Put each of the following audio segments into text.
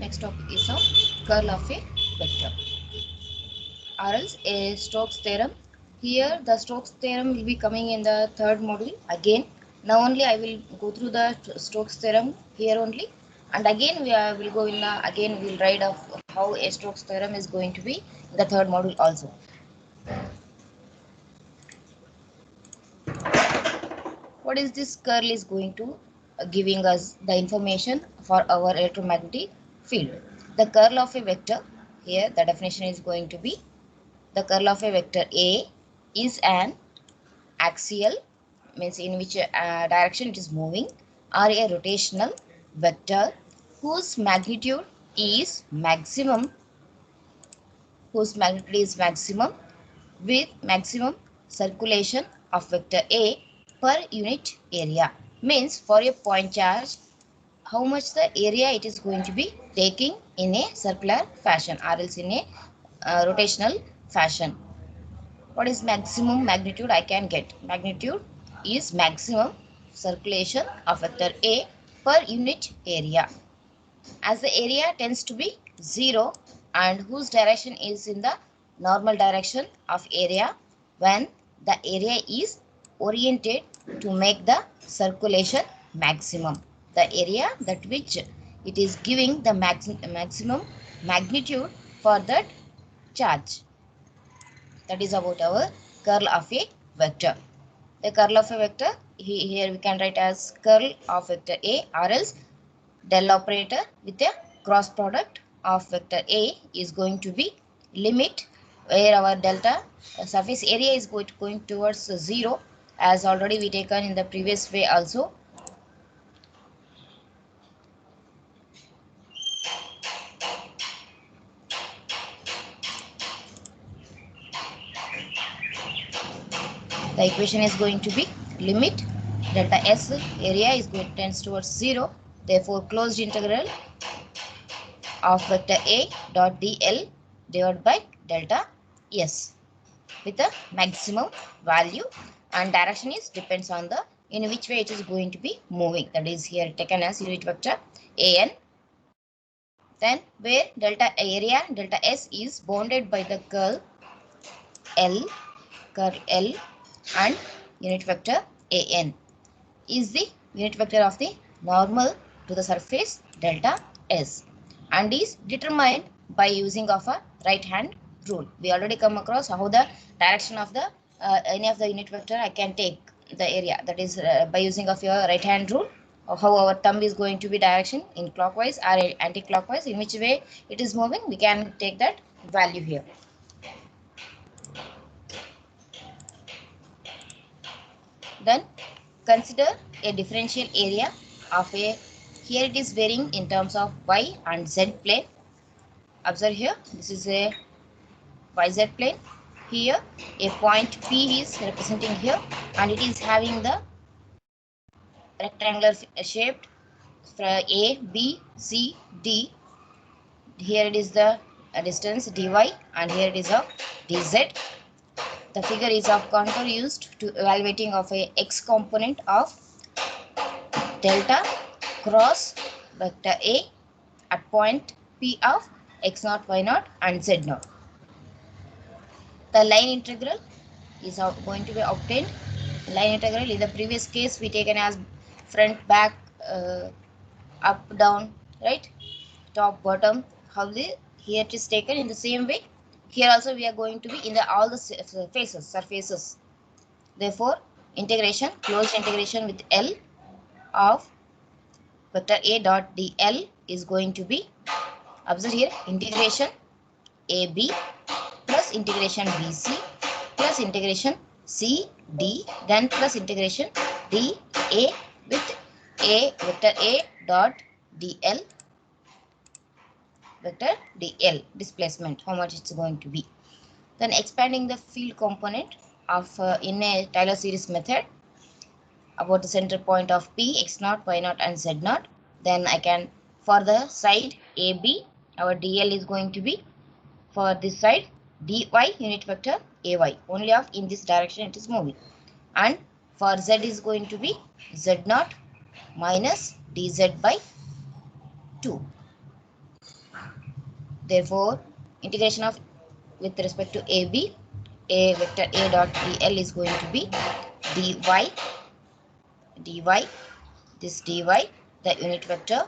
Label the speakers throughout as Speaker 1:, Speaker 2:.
Speaker 1: next topic is of curl of a vector or else a Stokes theorem. Here the Stokes theorem will be coming in the third module again. Now only I will go through the Stokes theorem here only, and again will go in the again we will write of how a Stokes theorem is going to be in the third module also. What is this curl is going to giving us the information for our electromagnetic field. The curl of a vector, here the definition is going to be the curl of a vector A is an axial, means in which direction it is moving, or a rotational vector whose magnitude is maximum, with maximum circulation of vector A per unit area. Means for a point charge, how much the area it is going to be taking in a circular fashion or else in a rotational fashion. What is maximum magnitude I can get? Magnitude is maximum circulation of vector A per unit area. As the area tends to be 0 and whose direction is in the normal direction of area, when the area is oriented to make the circulation maximum. The area that which it is giving the maximum magnitude for that charge. That is about our curl of a vector. The curl of a vector, here we can write as curl of vector A, or else del operator with a cross product of vector A is going to be limit where our delta surface area is going towards 0, as already we taken in the previous way also. The equation is going to be limit delta S area is going tends towards 0. Therefore, closed integral of vector A dot dl divided by delta S with a maximum value, and direction is depends on the in which way it is going to be moving. That is here taken as unit vector an. Then where delta area delta S is bounded by the curl L and unit vector an is the unit vector of the normal to the surface delta S, and is determined by using of a right hand rule. We already come across how the direction of the any of the unit vector I can take the area, that is by using of your right hand rule, or how our thumb is going to be direction in clockwise or anti-clockwise, in which way it is moving we can take that value here. Then consider a differential area of a, here it is varying in terms of y and z plane. Observe here, this is a yz plane. Here a point P is representing here, and it is having the rectangular shaped A, B, C, D. Here it is the distance dy, and here it is of dz. The figure is of contour used to evaluating of a x component of delta cross vector A at point P of x0, y0 and z0. The line integral is going to be obtained. Line integral in the previous case we taken as front, back, up, down, right, top, bottom. How the here it is taken in the same way. Here also we are going to be in the all the faces, surfaces. Therefore, integration, closed integration with L of vector A dot dl is going to be, observe here, integration AB plus integration BC plus integration CD, then plus integration DA with A vector A dot dl vector dl displacement, how much it's going to be. Then expanding the field component of in a Taylor series method about the center point of P, x0, y0 and z0. Then I can, for the side AB, our dl is going to be, for this side dy unit vector ay, only of in this direction it is moving, and for z is going to be z0 minus dz by 2. Therefore, integration of with respect to AB, a vector A dot dl is going to be dy, this dy, the unit vector,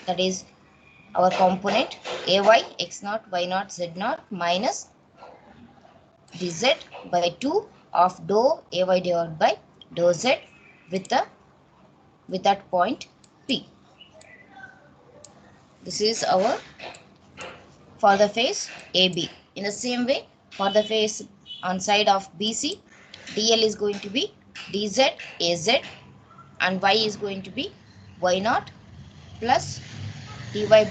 Speaker 1: that is our component ay x naught y naught z naught minus dz by 2 of dou ay divided by dou z with that point P. This is our for the face AB. In the same way, for the face on side of BC, dl is going to be dz az and y is going to be y naught plus dy by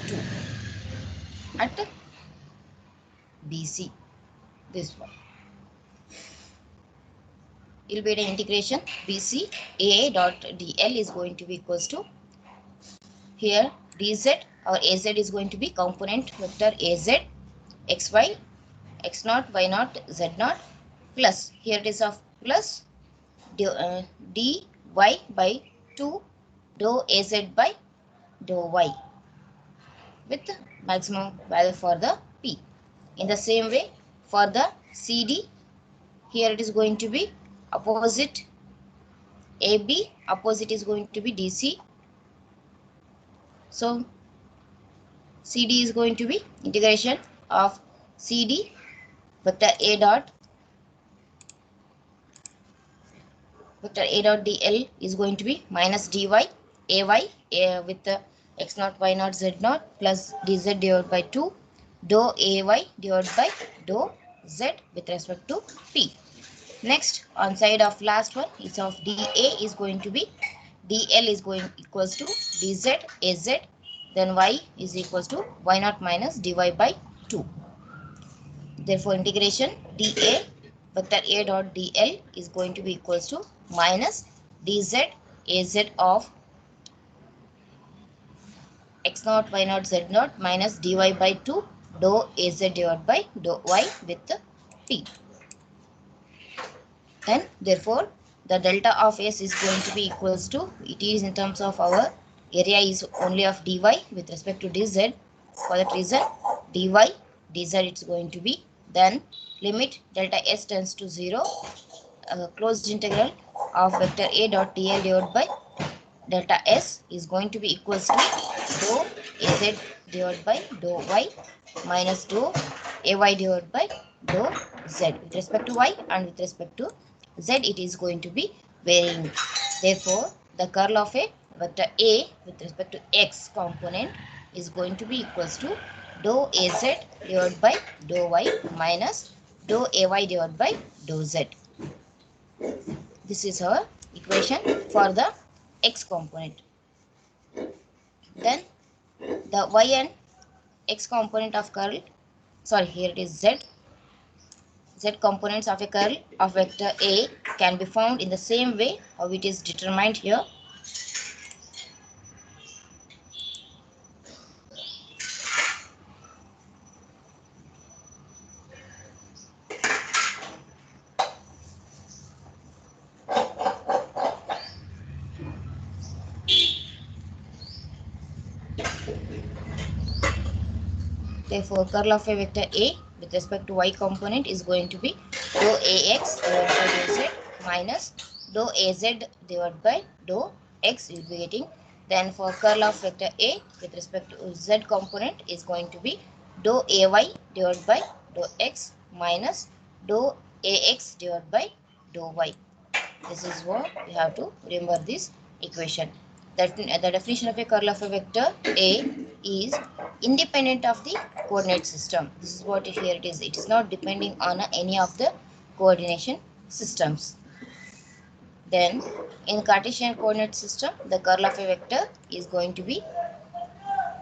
Speaker 1: 2 at BC. This one will be the integration BC A dot dl is going to be equals to here dz or az is going to be component vector az xy x naught y naught z naught plus here it is of plus dy by 2 dou az by dou y with maximum value for the P. In the same way, for the CD, here it is going to be opposite AB, opposite is going to be DC. So, CD is going to be integration of CD vector A dot dl is going to be minus dy ay with the x naught y naught z naught plus dz divided by 2 dou ay divided by dou z with respect to P. Next, on side of last one is of dA is going to be dl is going equals to dz az, then y is equals to y naught minus dy by 2. Therefore, integration dA vector A dot dl is going to be equals to minus dz az of x naught y naught z naught minus dy by 2 dou az divided by dou y with P. Then therefore the delta of S is going to be equals to, it is in terms of our area is only of dy with respect to dz. For that reason dy dz it's going to be, then limit delta S tends to 0, closed integral of vector A dot dl divided by delta S is going to be equals to dou az divided by dou y minus dou ay divided by dou z. With respect to y and with respect to z, it is going to be varying. Therefore, the curl of a vector A with respect to x component is going to be equals to dou az divided by dou y minus dou ay divided by dou z. This is our equation for the x component. Then the y and x component of curl, sorry, here it is z components of a curl of vector A can be found in the same way how it is determined here. Therefore, curl of a vector A with respect to y component is going to be dou ax divided by dou z minus dou az divided by dou x will be getting. Then for curl of vector A with respect to z component is going to be dou ay divided by dou x minus dou ax divided by dou y. This is what you have to remember this equation. That the definition of a curl of a vector A is independent of the coordinate system. This is what here it is. It is not depending on any of the coordination systems. Then in Cartesian coordinate system, the curl of a vector is going to be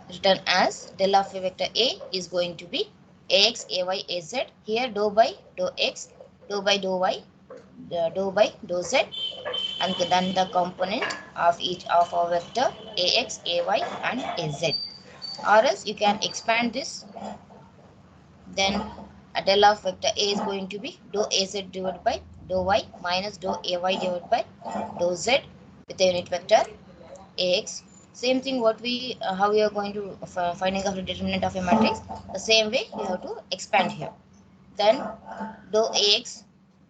Speaker 1: written as del of a vector A is going to be ax, ay, az. Here dou by dou x, dou by dou y, dou by dou z, and then the component of each of our vector ax, ay, and az. Or else you can expand this. Then a del of vector A is going to be dou az divided by dou y minus dou ay divided by dou z with the unit vector ax. Same thing what we how we are going to finding of the determinant of a matrix. The same way you have to expand here. Then dou ax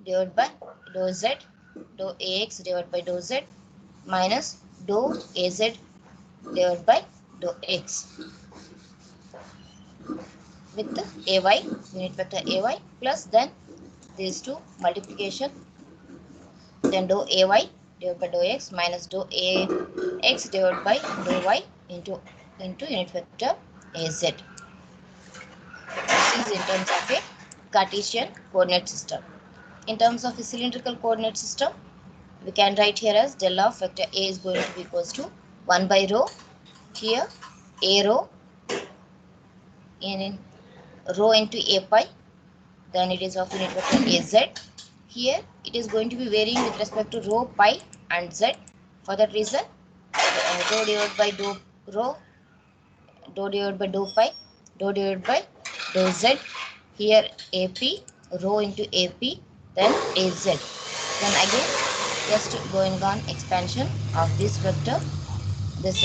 Speaker 1: divided by dou z, dou ax divided by dou z minus dou az divided by dou x with the ay, unit vector ay, plus then these two multiplication, then dou ay divided by dou x minus dou ax divided by dou y into unit vector az. This is in terms of a Cartesian coordinate system. In terms of a cylindrical coordinate system, we can write here as del of vector A is going to be equals to 1 by rho. Here A rho in rho into A pi, then it is of unit vector Az. Here it is going to be varying with respect to rho, pi and z. For that reason, rho divided by dou rho, dou divided by dou pi, dou divided by dou z. Here AP, rho into AP, then AZ. Then again, just going on expansion of this vector, this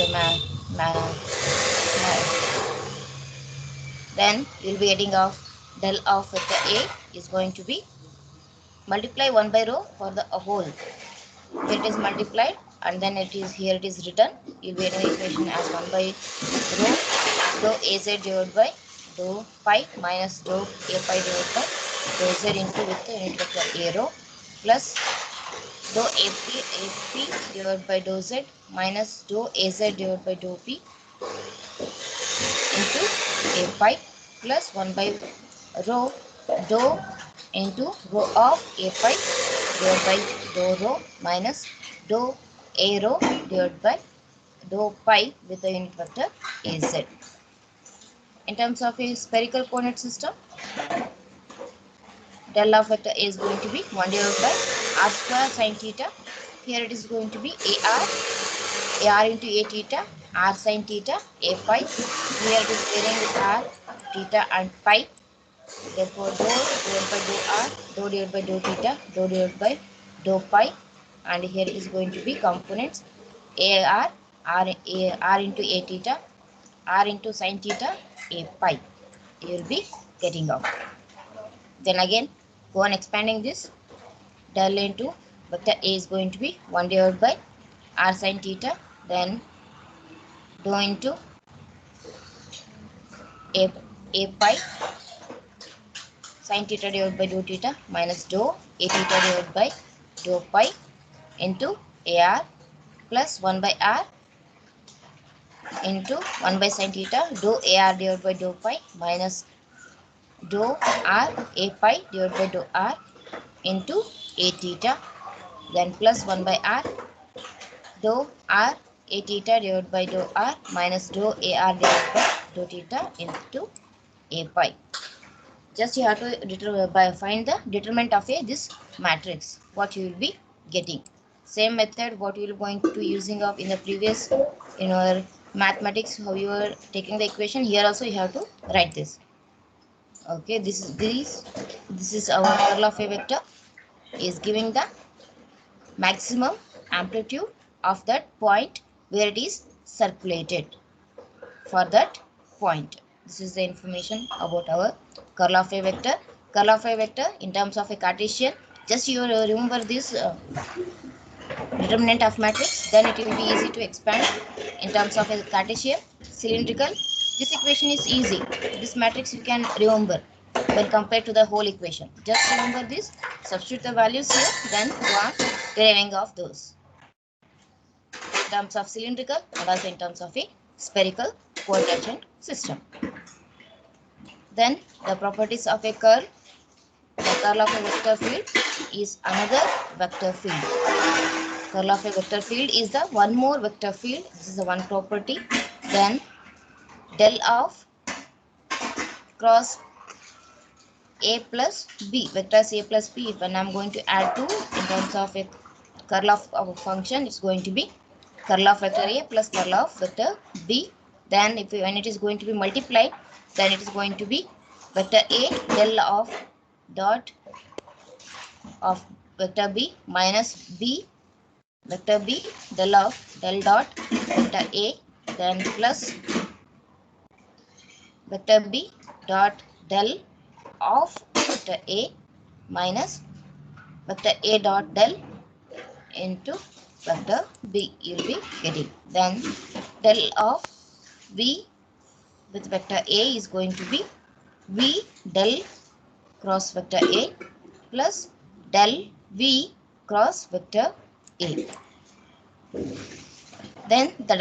Speaker 1: then you will be getting of del of vector A is going to be multiply 1 by rho for the whole. Here it is multiplied and then it is here it is written. You will be getting the equation as 1 by rho dou Az divided by dou pi minus dou A pi divided by dou Z into with the unit vector A rho plus dou AP divided by dou Z minus dou Az divided by dou P into A pi plus 1 by rho dou into rho of A pi divided by dou rho minus dou A rho divided by dou pi with the unit vector Az. In terms of a spherical coordinate system, del of vector A is going to be 1 divided by r square sin theta. Here it is going to be AR into A theta, r sin theta, A pi. Here it is varying with r, theta and pi. Therefore, dou divided by dou r, dou divided by dou theta, dou divided by dou pi. And here it is going to be components AR, R into A theta, r into sin theta, A pi. You will be getting out. Then again, go on expanding this. Del into vector A is going to be 1 divided by r sin theta, then dou into A pi sin theta divided by dou theta minus dou A theta divided by dou pi into AR plus 1 by r into 1 by sin theta dou AR divided by dou pi minus dou r A pi divided by dou r into A theta, then plus 1 by r dou r A theta divided by dou r minus dou AR divided by dou theta into A pi. Just you have to find the determinant of this matrix, what you will be getting. Same method what you will going to using of in the previous in your mathematics, how you are taking the equation. Here also you have to write this. Okay, this is our curl of a vector is giving the maximum amplitude of that point where it is circulated for that point. This is the information about our curl of a vector. Curl of a vector in terms of a Cartesian, just you remember this determinant of matrix, then it will be easy to expand. In terms of a Cartesian cylindrical, this equation is easy. This matrix you can remember when compared to the whole equation. Just remember this, substitute the values here, then go on deriving of those. In terms of cylindrical and also in terms of a spherical coordination system. Then the properties of a curl. The curl of a vector field is another vector field. Curl of a vector field is the one more vector field. This is the one property. Then del of cross A plus B, vectors A plus B. When I am going to add 2 in terms of a curl of a function, it's going to be curl of vector A plus curl of vector B. Then when it is going to be multiplied, then it is going to be vector A del of dot of vector B minus B vector B del of del dot vector A then plus vector B dot del of vector A minus vector A dot del into vector B. You will be getting. Then del of V with vector A is going to be V del cross vector A plus del V cross vector A. Then the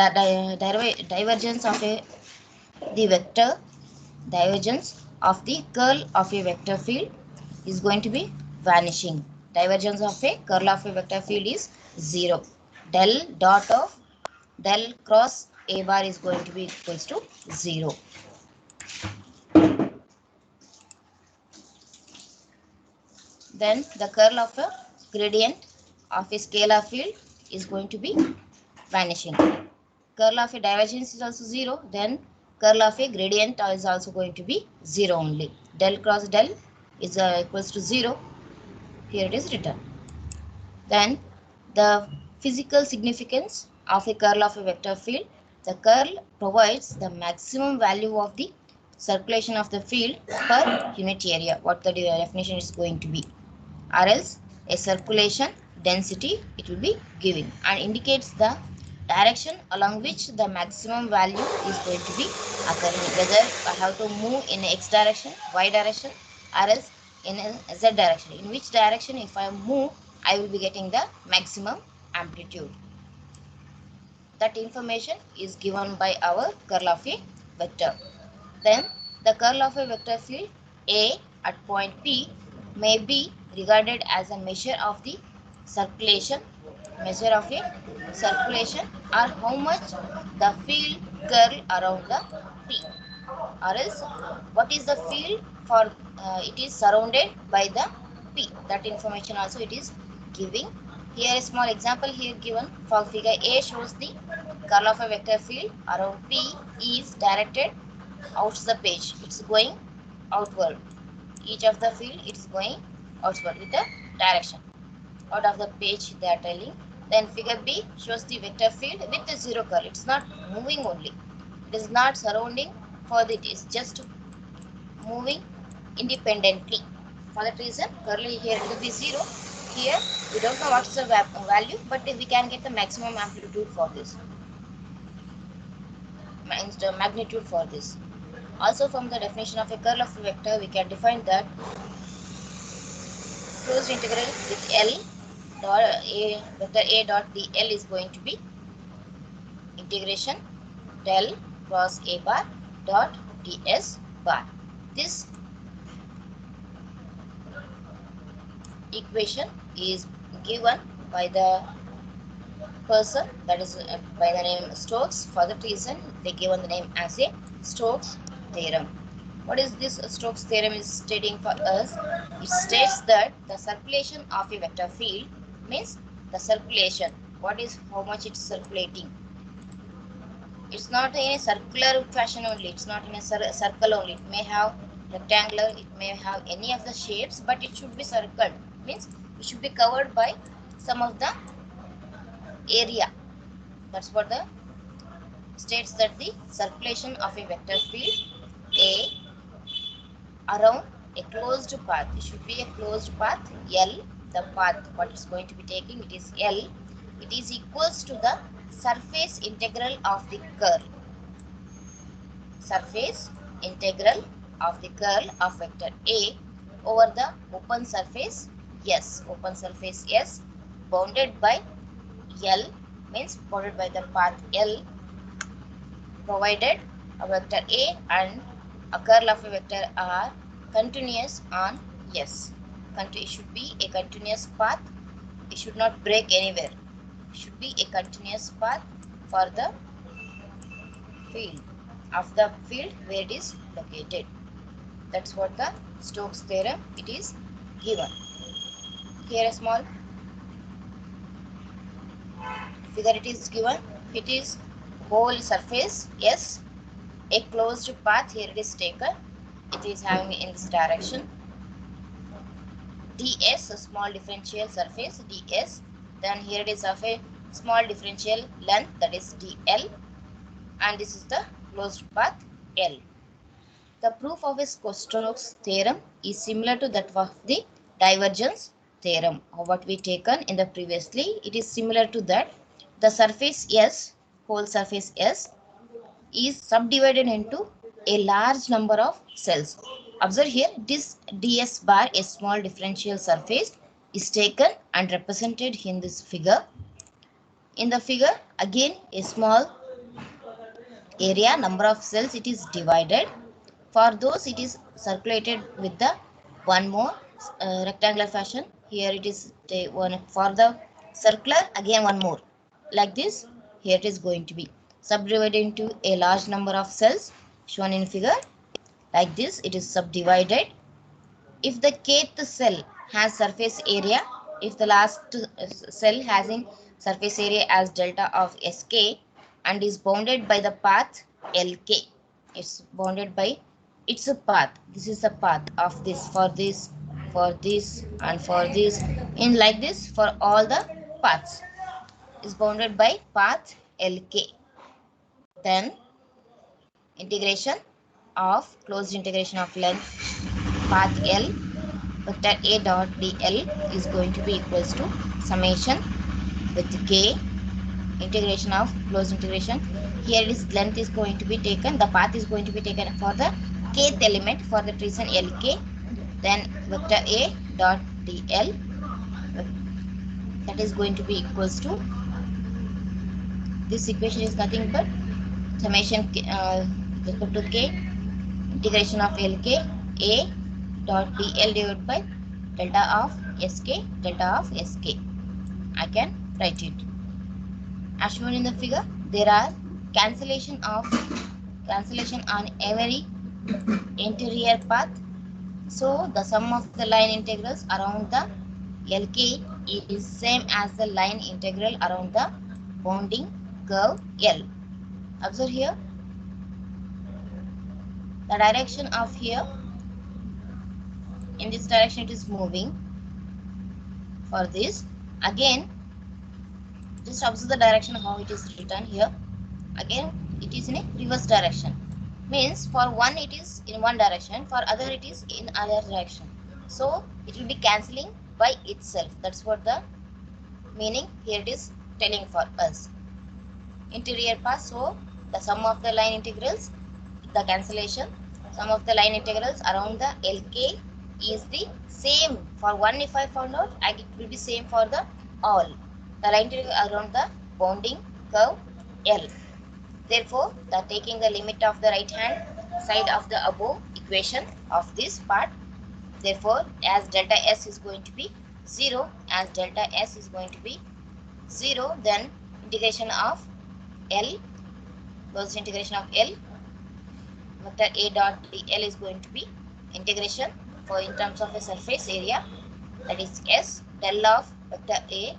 Speaker 1: divergence of the vector divergence of the curl of a vector field is going to be vanishing. Divergence of a curl of a vector field is 0. Del dot of del cross A bar is going to be equals to 0. Then the curl of a gradient of a scalar field is going to be vanishing. Curl of a divergence is also 0. Then curl of a gradient is also going to be 0 only. Del cross del is equals to 0. Here it is written. Then the physical significance of a curl of a vector field. The curl provides the maximum value of the circulation of the field per unit area. What the definition is going to be. Or else a circulation density it will be giving and indicates the direction along which the maximum value is going to be occurring, whether I have to move in x direction, y direction, or else in a z direction. In which direction if I move, I will be getting the maximum amplitude. That information is given by our curl of a vector. Then the curl of a vector field A at point P may be regarded as a measure of the circulation, or how much the field curl around the P, or else what is the field for it is surrounded by the P. That information also it is giving. Here a small example here given for figure A shows the curl of a vector field around P is directed out the page. It's going outward. Each of the field it is going outward with the direction out of the page they are telling. Then figure B shows the vector field with the zero curl. It's not moving only. It is not surrounding further. It is just moving independently. For that reason, curl here will be 0. Here we don't know what is the value, but we can get the maximum amplitude for this. The magnitude for this. Also from the definition of a curl of a vector, we can define that closed integral with L dot A vector A dot dl is going to be integration del cross A bar dot ds bar. This equation is given by the person, that is by the name Stokes. For that reason, they given the name as a Stokes theorem. What is this Stokes theorem is stating for us? It states that the circulation of a vector field means the circulation. What is how much it's circulating? It's not in a circular fashion only. It's not in a circle only. It may have rectangular. It may have any of the shapes, but it should be circled. Means it should be covered by some of the area. That's what the states that the circulation of a vector field A around a closed path. It should be a closed path L. The path what it's going to be taking, it is L. It is equals to the surface integral of the curl. Surface integral of the curl of vector A over the open surface S. Open surface S bounded by L, means bounded by the path L, provided a vector A and a curl of a vector are continuous on S. It should be a continuous path. It should not break anywhere. It should be a continuous path for the field where it is located. That's what the Stokes theorem it is given. Here a small figure it is given. It is whole surface S, a closed path here it is taken. It is having in this direction. ds, a small differential surface ds. Then here it is of a small differential length, that is dl, and this is the closed path L. The proof of a Stokes theorem is similar to that of the divergence theorem, what we taken in the previously. It is similar to that. The surface S, whole surface S, is subdivided into a large number of cells. Observe here, this ds bar, a small differential surface, is taken and represented in this figure. In the figure, again a small area, number of cells, it is divided. For those, it is circulated with the one more rectangular fashion. Here it is one for the circular, again one more. Like this, here it is going to be subdivided into a large number of cells shown in figure. Like this, it is subdivided. If the kth cell has surface area, if the last cell having surface area as delta of Sk and is bounded by the path Lk, it's bounded by its path. This is the path of this, for this, for this, and for this. In like this, for all the paths is bounded by path Lk. Then integration of closed integration of length path L vector A dot dl is going to be equals to summation with k integration of closed integration. Here is length is going to be taken, the path is going to be taken for the kth element for the reason Lk. Then vector A dot dl, that is going to be equals to, this equation is nothing but summation equal to k integration of Lk A dot dl divided by delta of Sk, delta of Sk. I can write it. As shown in the figure, there are cancellation on every interior path. So the sum of the line integrals around the Lk is same as the line integral around the bounding curve L. Observe here, the direction of here, in this direction it is moving. For this, again just observe the direction how it is written here. Again it is in a reverse direction, means for one it is in one direction, for other it is in other direction. So it will be cancelling by itself. That's what the meaning here it is telling for us. Interior path, so the sum of the line integrals, the cancellation, sum of the line integrals around the Lk is the same for one. If I found out, it will be same for the all the line integral around the bounding curve L. Therefore, the taking the limit of the right hand side of the above equation of this part, therefore as delta S is going to be 0, as delta S is going to be 0, then integration of L, closed integration of L, vector A dot dl is going to be integration for in terms of a surface area, that is S, del of vector A,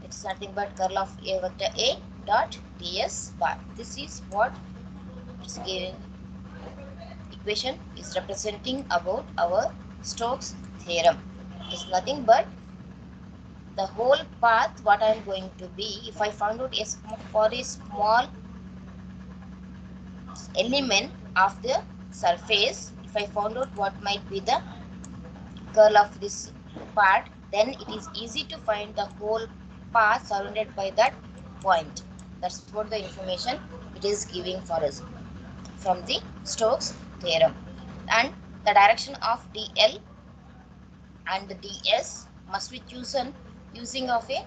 Speaker 1: it's nothing but curl of A vector A dot ds bar. This is what it's given. Equation is representing about our Stokes theorem. It's nothing but the whole path what I am going to be. If I found out for a small element of the surface, if I found out what might be the curl of this part, then it is easy to find the whole path surrounded by that point. That's what the information it is giving for us from the Stokes theorem. And the direction of dl and the ds must be chosen using of a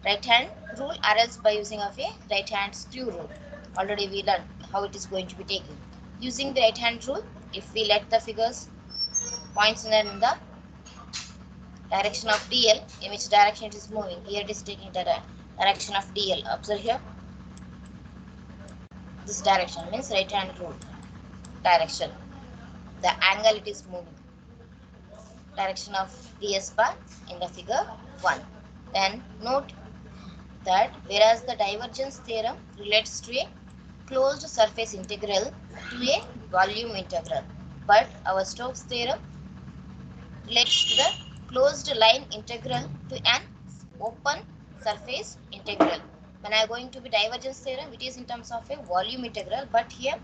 Speaker 1: right hand rule or else by using of a right hand screw rule. Already we learned how it is going to be taken. Using the right hand rule, if we let the figures points in the direction of dl, in which direction it is moving, here it is taking the direction of dl. Observe here, this direction means right hand rule direction, the angle it is moving, direction of ds bar in the figure 1. Then note that whereas the divergence theorem relates to a closed surface integral to a volume integral, but our Stokes theorem relates to the closed line integral to an open surface integral. When I am going to be divergence theorem, it is in terms of a volume integral, but here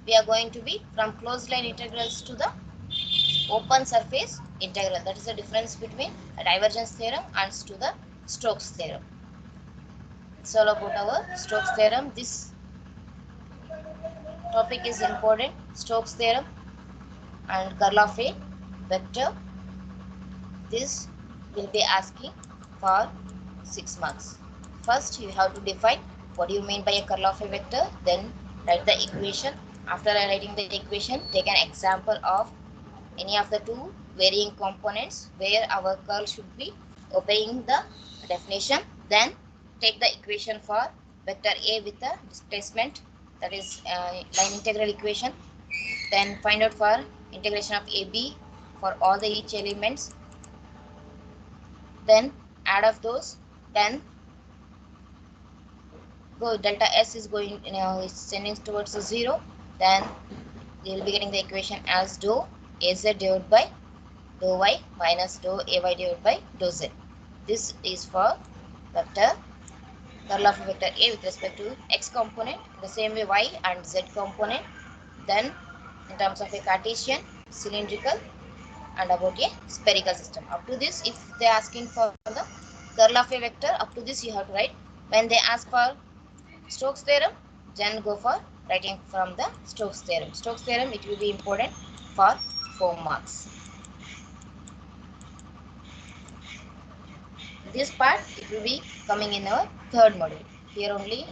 Speaker 1: we are going to be from closed line integrals to the open surface integral. That is the difference between a divergence theorem and to the Stokes theorem. It's all about our Stokes theorem. This topic is important. Stokes theorem and curl of a vector. This will be asking for 6 marks. First, you have to define what do you mean by a curl of a vector. Then write the equation. After writing the equation, take an example of any of the two varying components where our curl should be obeying the definition. Then take the equation for vector A with the displacement, that is line integral equation. Then find out for integration of AB for all the each elements. Then add of those. Then go delta S is going, is sending towards the 0. Then you will be getting the equation as dou Az divided by dou y minus dou Ay divided by dou z. This is for vector curl of vector A with respect to x component, the same way y and z component. Then in terms of a Cartesian, cylindrical, and about a spherical system. Up to this, if they are asking for the curl of a vector, up to this you have to write. When they ask for Stokes theorem, then go for writing from the Stokes theorem. Stokes theorem, it will be important for 4 marks. This part, it will be coming in our third module. Here only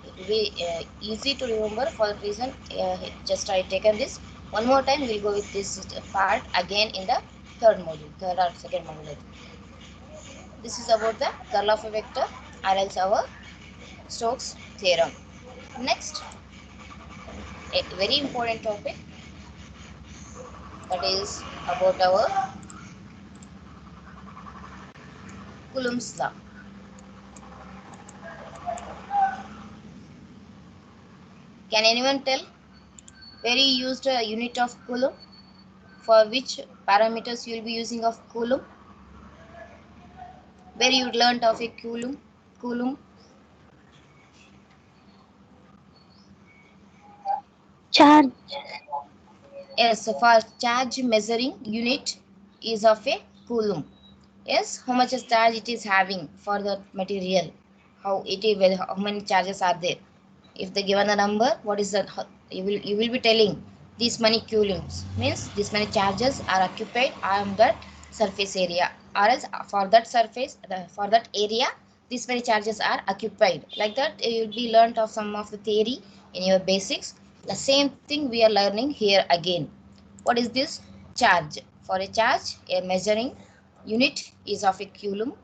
Speaker 1: it will be easy to remember. For that reason, just I taken this. One more time, we'll go with this part again in the third module, third or second module. This is about the curl of a vector, or else our Stokes theorem. Next, a very important topic, that is about our Coulomb's law. Can anyone tell where you used a unit of Coulomb? For which parameters you will be using of Coulomb? Where you learnt of a Coulomb?
Speaker 2: Charge.
Speaker 1: Yes, for charge measuring unit is of a Coulomb. Yes, how much charge it is having for the material? How it is? How many charges are there? If they given the number, what is that? You will be telling these many coulombs, means this many charges are occupied on that surface area, or else for that surface, for that area, these many charges are occupied. Like that, you will be learnt of some of the theory in your basics. The same thing we are learning here again. What is this charge? For a charge, a measuring unit is of a coulomb.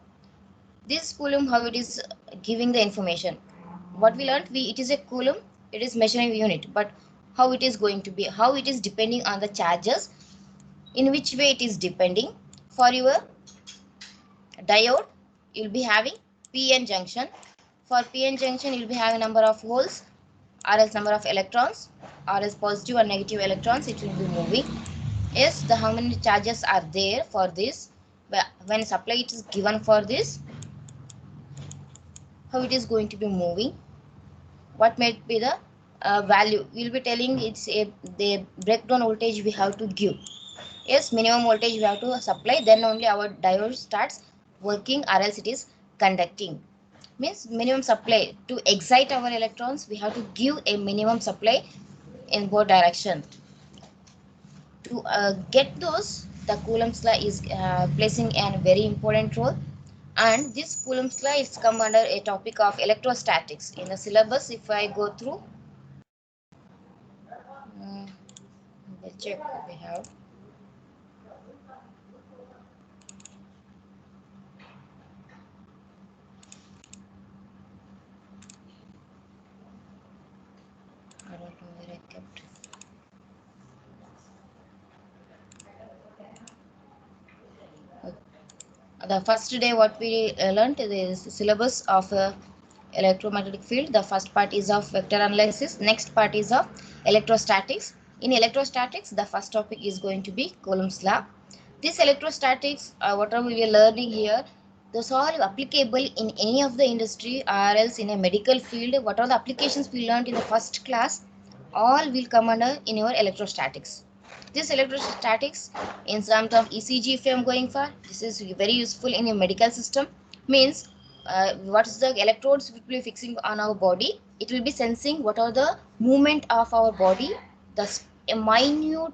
Speaker 1: This coulomb, how it is giving the information? What we learned, it is a coulomb, it is measuring unit, but how it is going to be, how it is depending on the charges, in which way it is depending. For your diode, you will be having p-n junction. For p-n junction, you will be having number of holes, or else number of electrons, or else positive or negative electrons, it will be moving. Yes, the how many charges are there for this, when supply it is given for this, how it is going to be moving, what might be the value. We will be telling it's the breakdown voltage we have to give. Yes, minimum voltage we have to supply, then only our diode starts working, or else it is conducting. Means minimum supply to excite our electrons, we have to give a minimum supply in both direction. To get those, the Coulomb's law is placing a very important role. And this Coulomb's law is come under a topic of electrostatics. In the syllabus, if I go through, let's check what we have. I don't know where I kept. The first day what we learned is the syllabus of electromagnetic field. The first part is of vector analysis. Next part is of electrostatics. In electrostatics, the first topic is going to be Coulomb's law. This electrostatics, whatever we are learning here, Those are applicable in any of the industry or else in a medical field. What are the applications we learned in the first class? All will come under in your electrostatics. This electrostatics in terms of ECG, if I am going for, this is very useful in a medical system. Means what is the electrodes will be fixing on our body. It will be sensing what are the movement of our body, the minute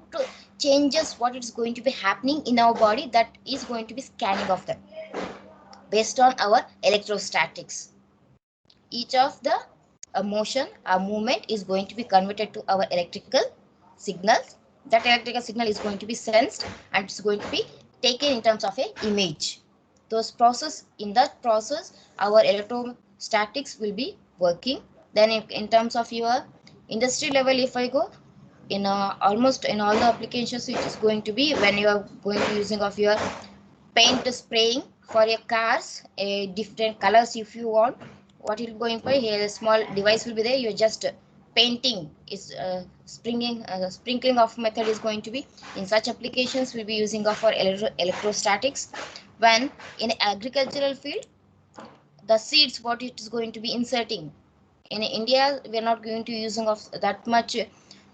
Speaker 1: changes what is going to be happening in our body, that is going to be scanning of them based on our electrostatics. Each of the motion or movement is going to be converted to our electrical signals. That electrical signal is going to be sensed and it's going to be taken in terms of a image. Those process, in that process our electrostatics will be working. Then in terms of your industry level, if I go, in almost in all the applications, it is going to be when you are going to using of your paint spraying for your cars, a different colors if you want. What you're going for here, a small device will be there. You're just painting is sprinkling of method is going to be in such applications. We'll be using of our electrostatics. When in agricultural field, the seeds what it is going to be inserting. In India, we are not going to using of that much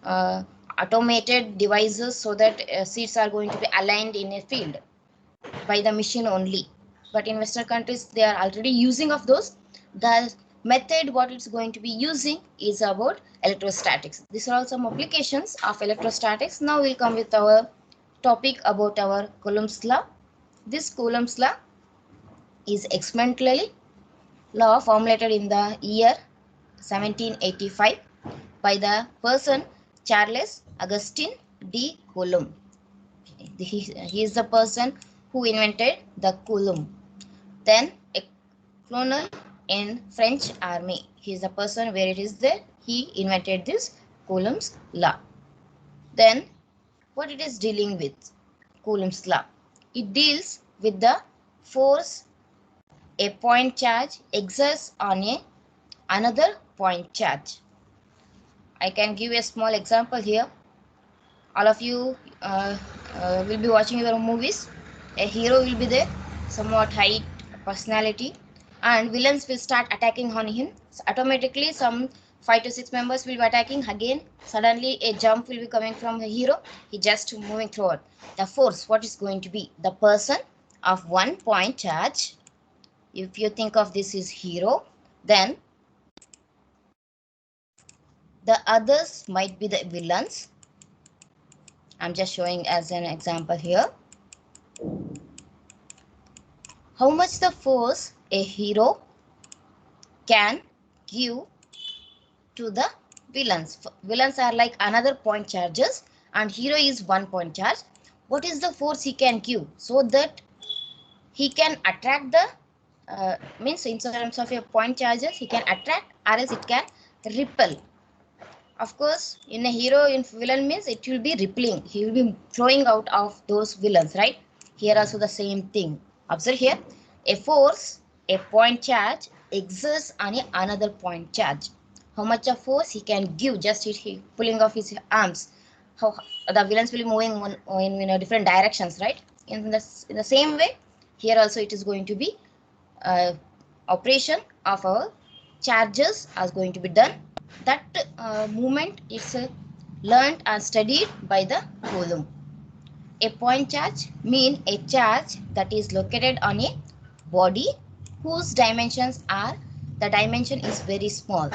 Speaker 1: automated devices so that seeds are going to be aligned in a field by the machine only. But in Western countries, they are already using of those. The method what it's going to be using is about electrostatics. These are all some applications of electrostatics. Now we'll come with our topic about our Coulomb's law. This Coulomb's law is experimentally law formulated in the year 1785 by the person Charles Augustin de Coulomb. He is the person who invented the Coulomb. Then a colonel in French army. He is the person where it is there. He invented this Coulomb's law. Then what it is dealing with? Coulomb's law. It deals with the force a point charge exerts on another point charge. I can give a small example here. All of you will be watching your movies. A hero will be there, somewhat height, personality, and villains will start attacking on him. So automatically some 5 to 6 members will be attacking. Again suddenly a jump will be coming from the hero. He just moving forward. The force, what is going to be? The person of one point charge. If you think of this is hero, then the others might be the villains. I'm just showing as an example here. How much the force a hero can give to the villains. Villains are like another point charges and hero is one point charge. What is the force he can give so that he can attract the means in terms of your point charges, he can attract or else it can repel. Of course, in a hero, in villain means it will be repelling. He will be throwing out of those villains, right? Here also the same thing. Observe here, a force, a point charge exerts on another point charge. How much of force he can give just he pulling off his arms. How the villains will be moving in different directions, right? In the same way, here also it is going to be operation of our charges is going to be done. That movement is learned and studied by the Coulomb. A point charge means a charge that is located on a body whose dimensions are, the dimension is very small.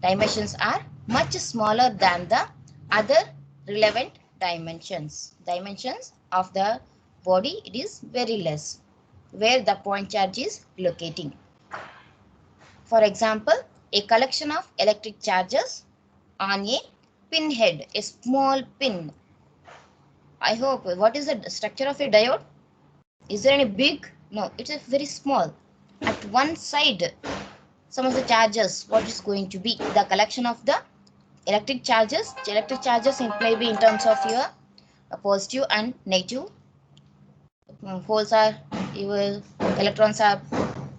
Speaker 1: Dimensions are much smaller than the other relevant dimensions. Dimensions of the body, it is very less where the point charge is locating. For example, a collection of electric charges on a pinhead, a small pin. I hope, what is the structure of a diode? Is there any big? No, it is very small. At one side, some of the charges, what is going to be? The collection of the electric charges. Electric charges may be in terms of your positive and negative. Holes are, electrons are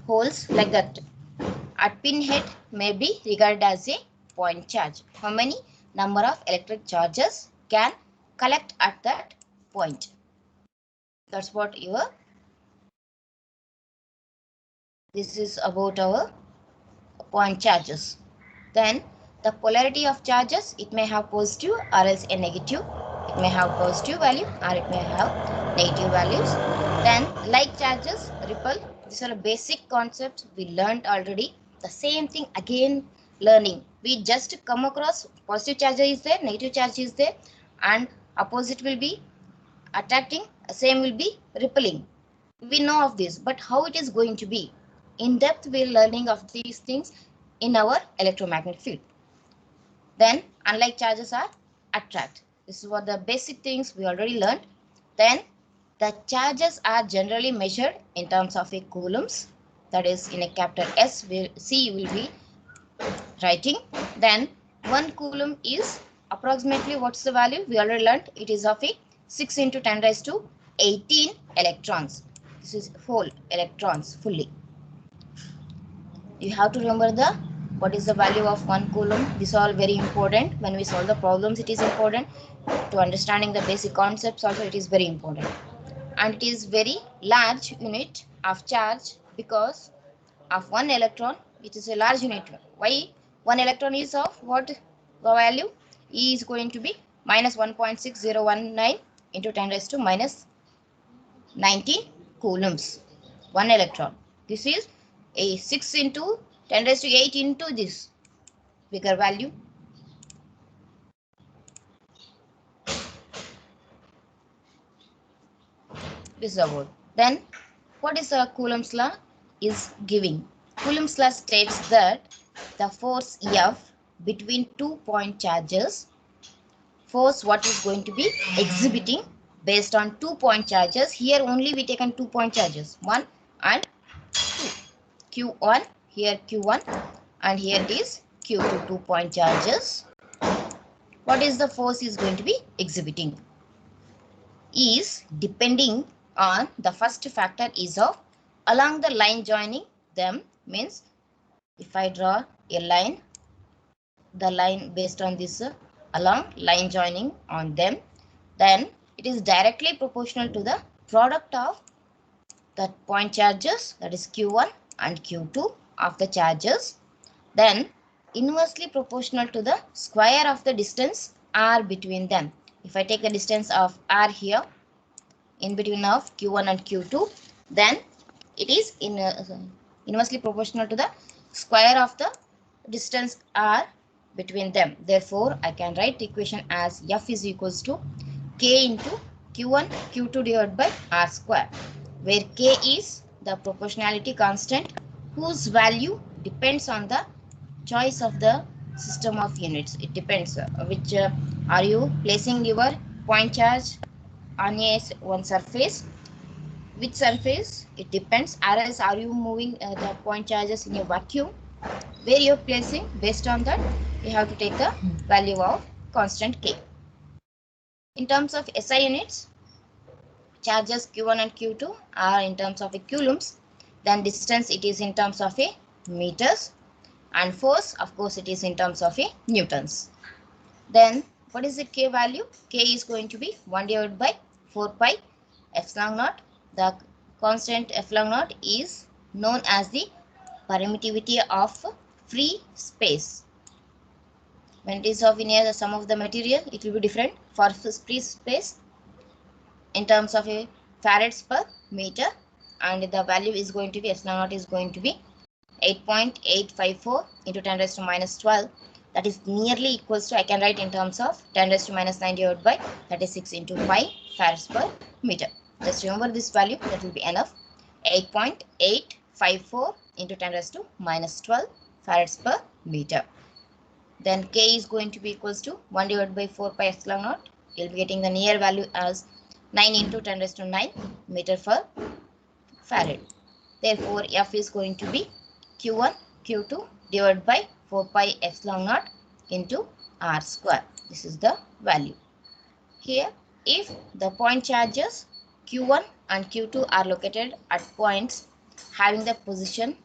Speaker 1: holes like that. At pinhead may be regarded as a point charge. How many number of electric charges can collect at that point? That's what your This is about our point charges. Then the polarity of charges, it may have positive or else a negative. It may have positive value or it may have negative values. Then like charges, ripple. These are basic concepts we learned already. The same thing again learning. We just come across positive charge is there, negative charge is there, and opposite will be attracting, same will be repelling. We know of this, but how it is going to be? In depth, we are learning of these things in our electromagnetic field. Then, unlike charges are attract. This is what the basic things we already learned. Then, the charges are generally measured in terms of a coulombs. That is, in a capital S, C will be writing. Then, 1 coulomb is approximately what's the value? We already learned it is of a 6 into 10 raised to 18 electrons. This is whole electrons fully. You have to remember the what is the value of 1 coulomb. This is all very important. When we solve the problems, it is important. To understanding the basic concepts also, it is very important. And it is very large unit of charge because of 1 electron. It is a large unit. Why 1 electron is of what value? E is going to be minus 1.6019 into 10 raised to minus 19 coulombs. 1 electron. This is a 6 into 10 raised to 8 into this bigger value. This is about. Then what is the Coulomb's law is giving? Coulomb's law states that the force F between 2 point charges, force what is going to be exhibiting based on 2 point charges. Here only we taken 2 point charges, 1 and 2. Q1, here Q1 and here it is Q2, 2 point charges. What is the force is going to be exhibiting? Is depending on the first factor is of along the line joining them, means if I draw a line, the line based on this along line joining on them, then it is directly proportional to the product of the point charges, that is Q1 and Q2 of the charges, then inversely proportional to the square of the distance r between them. If I take a distance of r here in between of Q1 and Q2, then it is inversely proportional to the square of the distance r between them. Therefore, I can write the equation as F is equals to K into Q1 Q2 divided by r square, where K is the proportionality constant whose value depends on the choice of the system of units. It depends which are you placing your point charge on one surface, which surface it depends, or else are you moving the point charges in a vacuum, where you're placing, based on that you have to take the value of constant K. In terms of SI units, charges Q1 and Q2 are in terms of a coulombs, then distance it is in terms of a meters, and force of course it is in terms of a newtons. Then what is the K value? K is going to be 1 divided by 4 pi epsilon naught. The constant epsilon naught is known as the permittivity of free space. When it is of near the sum of the material, it will be different. For free space, in terms of a farads per meter, and the value is going to be epsilon naught is going to be 8.854 into 10 raised to minus 12. That is nearly equals to, I can write in terms of 10 raised to minus 9 divided by, that is 6 into 5 farads per meter. Just remember this value, that will be enough. 8.854 into 10 raised to minus 12 farads per meter. Then K is going to be equals to 1 divided by 4 pi epsilon naught. You'll be getting the near value as 9 into 10 raised to 9 meter per farad. Therefore, F is going to be Q1 Q2 divided by 4 pi epsilon naught into r square. This is the value. Here, if the point charges Q1 and Q2 are located at points having the position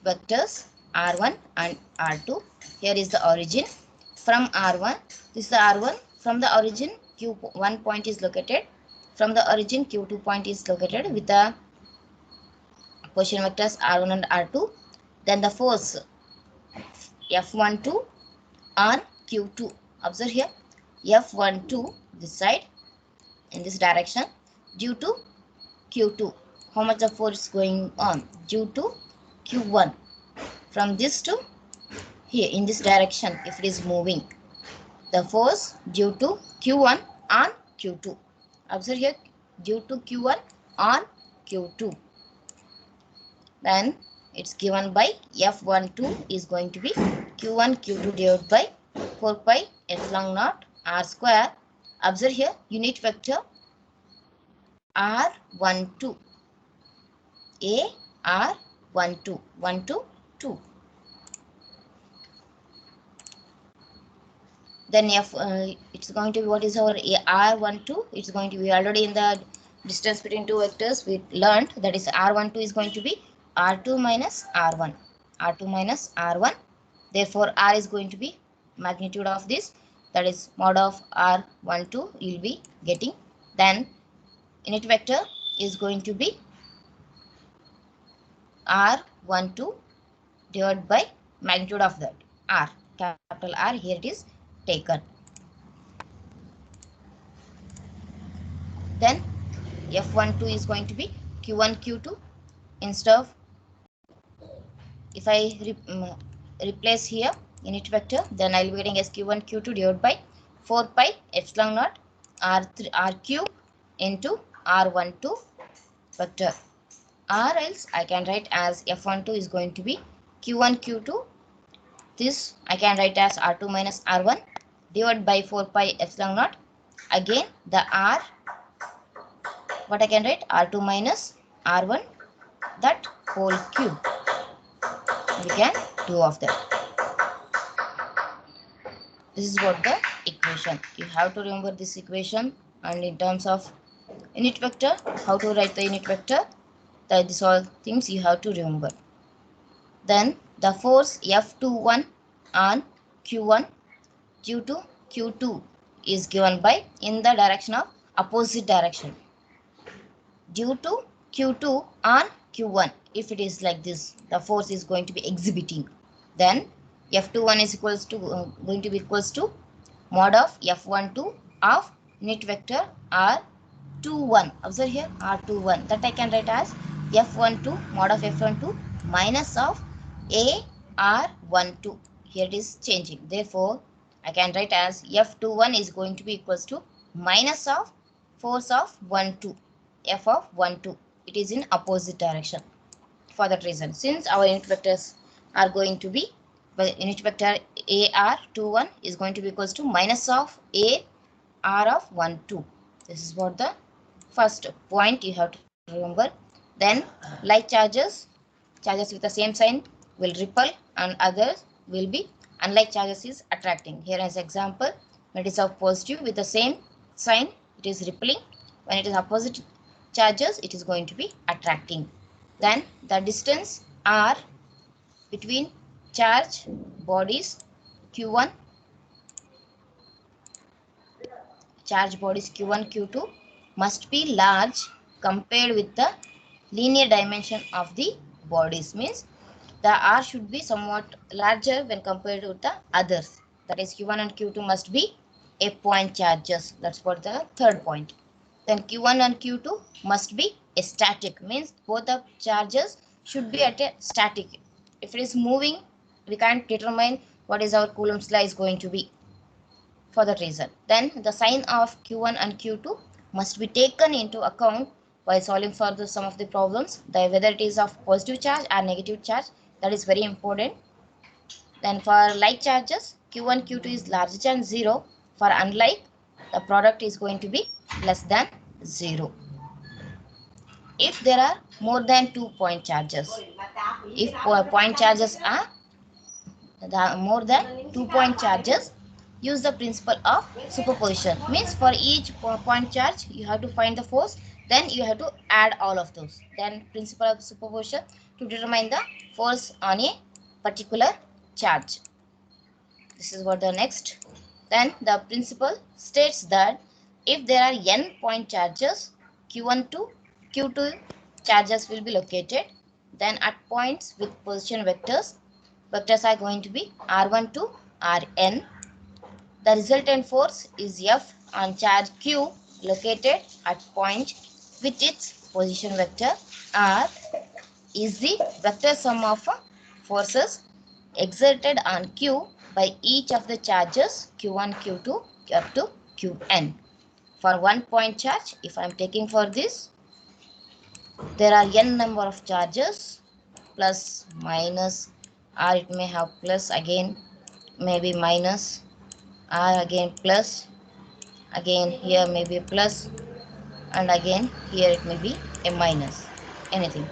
Speaker 1: vectors R1 and R2, here is the origin. From R1, this is the R1. From the origin, Q1 point is located. From the origin, Q2 point is located with the position vectors r1 and r2. Then the force F12 on Q2. Observe here, F12 this side in this direction due to Q2. How much the force is going on? Due to Q1. From this to here in this direction, if it is moving, the force due to Q1 on Q2. Observe here, due to Q1 on Q2. Then it's given by F12 is going to be Q1 Q2 divided by 4 pi epsilon naught r square. Observe here, unit vector R12, A R12, 1 to 2. Then it's going to be, what is our R12? It's going to be already in the distance between two vectors we learned, that is R12 is going to be R2 minus R1. R2 minus R1. Therefore, R is going to be magnitude of this, that is mod of R12 you will be getting. Then unit vector is going to be R12 divided by magnitude of that R, capital R, here it is taken. Then F12 is going to be Q1 Q2. Instead of, if I replace here unit vector, then I will be getting as Q1 Q2 divided by 4 pi epsilon naught R3 R cube into R12 vector, or else I can write as F12 is going to be Q1 Q2. This I can write as R2 minus R1 divided by 4 pi epsilon naught. Again the R, what I can write, R2 minus R1, that whole cube. We can do of that. This is what the equation. You have to remember this equation, and in terms of unit vector, how to write the unit vector, that these all things you have to remember. Then the force F21 on Q1 due to Q2 is given by, in the direction of opposite direction, due to Q2 on Q1. If it is like this, the force is going to be exhibiting, then F21 is equals to going to be equals to mod of F12 of unit vector R21. Observe here, R21, that I can write as F12 mod of F12 minus of AR12. Here it is changing. Therefore, I can write as F21 is going to be equals to minus of force of 12, F of 12. It is in opposite direction. For that reason, since our unit vectors are going to be, unit vector AR21 is going to be equals to minus of AR of 12. This is what the first point you have to remember. Then like charges with the same sign will repel, and others will be, unlike charges is attracting. Here as example, when it is of positive with the same sign, it is repelling. When it is opposite charges, it is going to be attracting. Then the distance R between charge bodies Q1, charge bodies Q1, Q2 must be large compared with the linear dimension of the bodies. Means the R should be somewhat larger when compared with the others. That is, Q1 and Q2 must be a point charges. That's what the third point. Then Q1 and Q2 must be a static. Means both the charges should be at a static. If it is moving, we can't determine what is our Coulomb's law is going to be. For that reason, then the sign of Q1 and Q2 must be taken into account while solving for some of the problems, whether it is of positive charge or negative charge. That is very important. Then for like charges, Q1, Q2 is larger than 0. For unlike, the product is going to be less than 0. If there are more than 2 point charges, if point charges are more than 2 point charges, use the principle of superposition. Means for each point charge, you have to find the force, then you have to add all of those. Then principle of superposition to determine the force on a particular charge. This is what the next. Then the principle states that if there are n point charges, Q1 to Q2 charges will be located. Then at points with position vectors are going to be r1 to rn. The resultant force is F on charge Q located at point with its position vector. R is the vector sum of forces exerted on Q by each of the charges Q1, Q2 up to Qn. For 1 point charge, if I am taking for this, there are n number of charges, plus, minus, or it may have plus again, maybe minus, or again plus, again here may be plus, and again here it may be a minus, anything.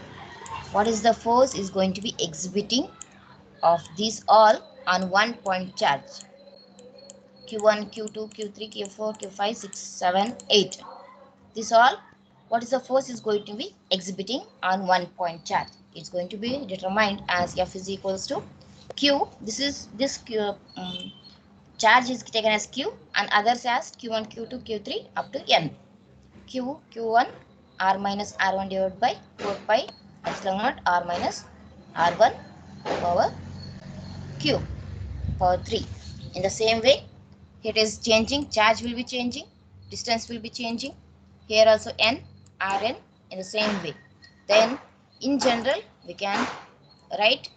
Speaker 1: What is the force is going to be exhibiting of these all on 1 point charge? Q1, Q2, Q3, Q4, Q5, 6, 7, 8. This all, what is the force is going to be exhibiting on 1 point charge? It's going to be determined as F is equals to Q. This Q, charge is taken as Q and others as Q1, Q2, Q3 up to N. Q1 R minus R1 divided by 4 pi epsilon naught R minus R1 power Q power 3. In the same way, it is changing, charge will be changing, distance will be changing. Here also N, Rn in the same way. Then in general, we can write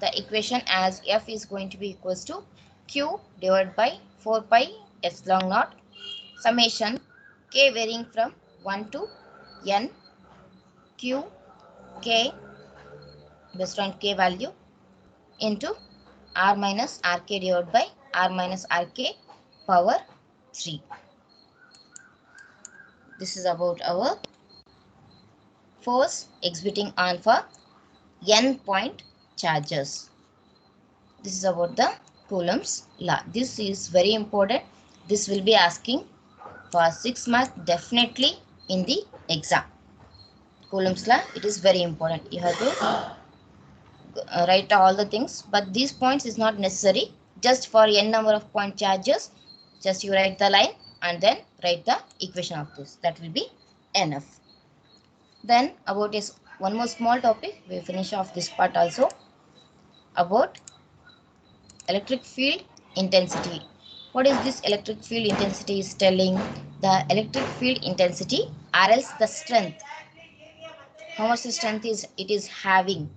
Speaker 1: the equation as F is going to be equals to Q divided by 4 pi epsilon naught summation K varying from 1 to N Q K based on K value into R minus Rk divided by R minus Rk power 3. This is about our force exhibiting on for n point charges. This is about the Coulomb's law. This is very important. This will be asking for 6 marks definitely in the exam. Coulomb's law, it is very important. You have to write all the things, but these points is not necessary. Just for n number of point charges, just you write the line and then write the equation of this. That will be enough. Then about one more small topic, we finish off this part also, about electric field intensity. What is this electric field intensity is telling? The electric field intensity or else the strength, how much the strength is it is having,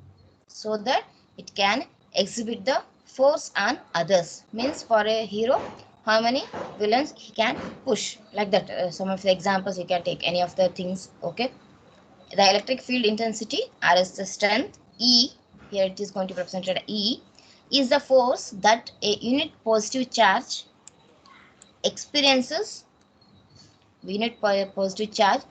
Speaker 1: so that it can exhibit the force on others. Means for a hero, how many villains he can push, like that. Some of the examples you can take any of the things. Okay, the electric field intensity or else the strength E, here it is going to be represented E, is the force that a unit positive charge experiences. Unit positive charge,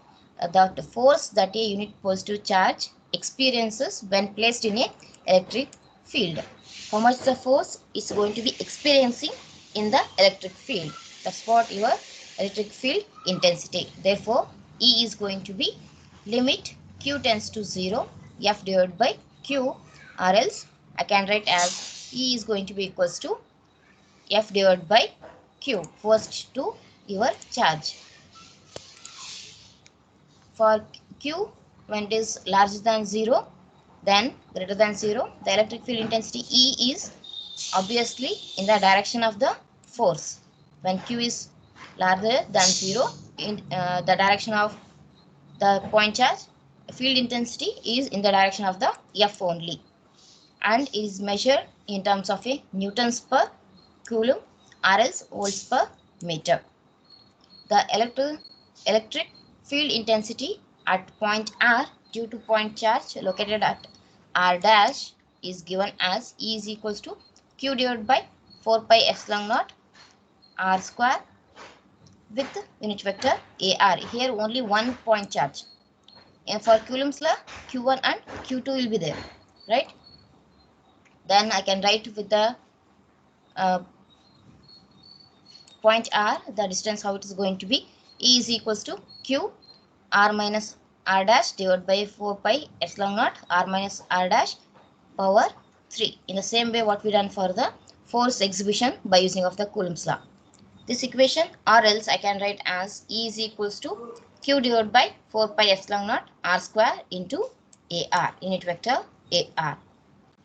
Speaker 1: the force that a unit positive charge experiences when placed in a electric field. How much the force is going to be experiencing in the electric field? That's what your electric field intensity. Therefore, E is going to be limit Q tends to 0, F divided by Q, or else I can write as E is going to be equals to F divided by Q, first to your charge. For Q, when it is larger than 0, then greater than 0, the electric field intensity E is obviously in the direction of the force. When Q is larger than 0, in the direction of the point charge, field intensity is in the direction of the F only, and it is measured in terms of a newtons per coulomb or else volts per meter. The electric field intensity at point R due to point charge located at R dash is given as E is equals to Q divided by 4 pi epsilon naught R square with unit vector AR. Here only 1 point charge. And for Coulomb's law, Q1 and Q2 will be there, right? Then I can write with the point R, the distance how it is going to be. E is equals to Q R minus R dash divided by 4 pi epsilon naught R minus R dash power 3. In the same way what we done for the force exhibition by using of the Coulomb's law. This equation, or else I can write as E is equals to Q divided by 4 pi epsilon naught R square into AR, unit vector AR.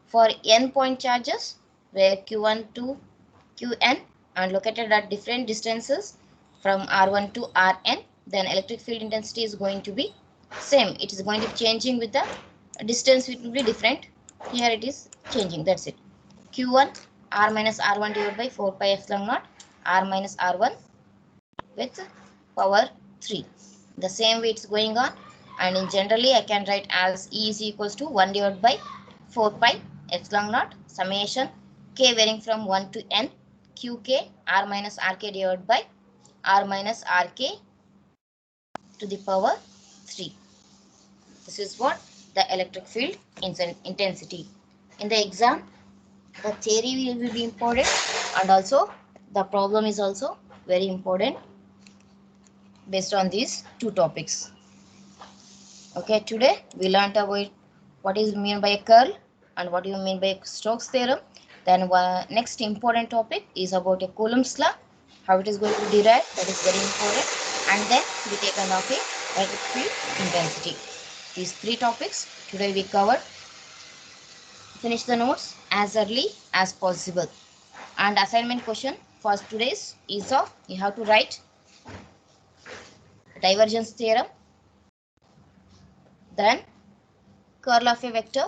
Speaker 1: For n point charges, where Q1 to Qn are located at different distances from R1 to Rn, then electric field intensity is going to be same. It is going to be changing with the distance, it will be different. Here it is changing, that's it. Q1 R minus R1 divided by 4 pi epsilon naught R minus R1 with power 3. The same way it's going on, and in generally I can write as E is equals to 1 divided by 4 pi epsilon naught summation k varying from 1 to n qk R minus Rk divided by R minus Rk to the power 3. This is what the electric field intensity. In the exam, the theory will be important, and also the problem is also very important based on these two topics. Okay, today we learned about what is meant by a curl and what you mean by Stokes theorem. Then next important topic is about a Coulomb's law, how it is going to be derived, that is very important. And then we take a topic electric field intensity. These three topics today we covered. Finish the notes as early as possible. And assignment question for today's is of you have to write divergence theorem, then curl of a vector,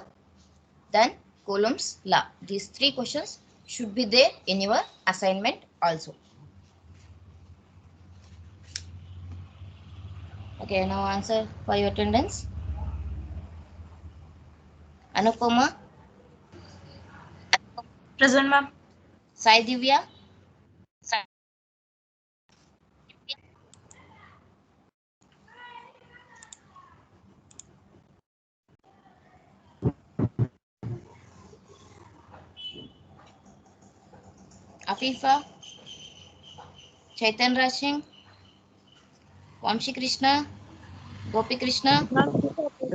Speaker 1: then Coulomb's law. These three questions should be there in your assignment also. Okay, now answer for your attendance. Anupama.
Speaker 2: Present, ma'am.
Speaker 1: Sai Divya. Afifa. Chaitanya Singh. Vamshi Krishna. Gopi Krishna.
Speaker 3: Ma'am,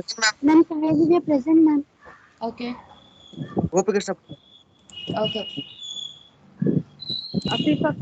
Speaker 3: Sai Divya present, ma'am.
Speaker 1: Okay.
Speaker 4: Gopi Krishna.
Speaker 1: Okay.
Speaker 3: Afifa.